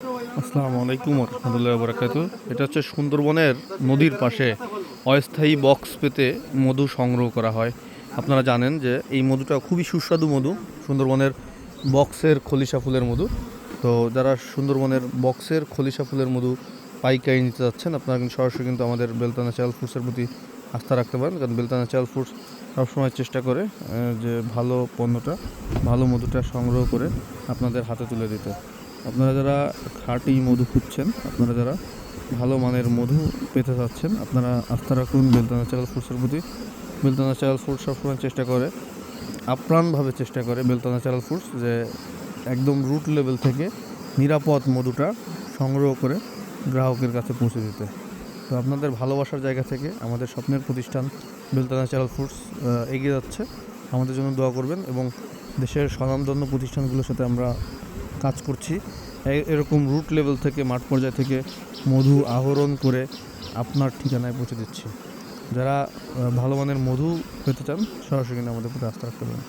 আসসালামু আলাইকুম রহমতুল্লাহ বরকাত। এটা হচ্ছে সুন্দরবনের নদীর পাশে অস্থায়ী বক্স পেতে মধু সংগ্রহ করা হয়। আপনারা জানেন যে এই মধুটা খুবই সুস্বাদু মধু, সুন্দরবনের বক্সের খলিশা ফুলের মধু। তো যারা সুন্দরবনের বক্সের খলিশা ফুলের মধু পাইকারি নিতে যাচ্ছেন, আপনারা কিন্তু সরাসরি কিন্তু আমাদের বেলতা ন্যাচারাল ফুডসের প্রতি আস্থা রাখতে পারেন, কারণ বেলতা ন্যাচারাল ফুডস সবসময় চেষ্টা করে যে ভালো পণ্যটা, ভালো মধুটা সংগ্রহ করে আপনাদের হাতে তুলে দিতে। আপনারা যারা খাঁটি মধু খুঁজছেন, আপনারা যারা ভালো মানের মধু পেতে চাচ্ছেন, আপনারা আস্থা রাখুন বেলতা ন্যাচারাল ফুডসের প্রতি। বেলতা ন্যাচারাল ফুডস সবসময় চেষ্টা করে, আপ্রাণভাবে চেষ্টা করে বেলতা ন্যাচারাল ফুডস যে একদম রুট লেভেল থেকে নিরাপদ মধুটা সংগ্রহ করে গ্রাহকের কাছে পৌঁছে দিতে। তো আপনাদের ভালোবাসার জায়গা থেকে আমাদের স্বপ্নের প্রতিষ্ঠান বেলতা ন্যাচারাল ফুডস এগিয়ে যাচ্ছে। আমাদের জন্য দোয়া করবেন এবং দেশের স্বনামধন্য প্রতিষ্ঠানগুলোর সাথে আমরা কাজ করছি। এরকম রুট লেভেল থেকে, মাঠ পর্যায় থেকে মধু আহরণ করে আপনার ঠিকানায় পৌঁছে দিচ্ছি। যারা ভালো মানের মধু পেতে চান, সরাসরি কিন্তু আমাদের প্রতি আস্থা রাখতে পারেন।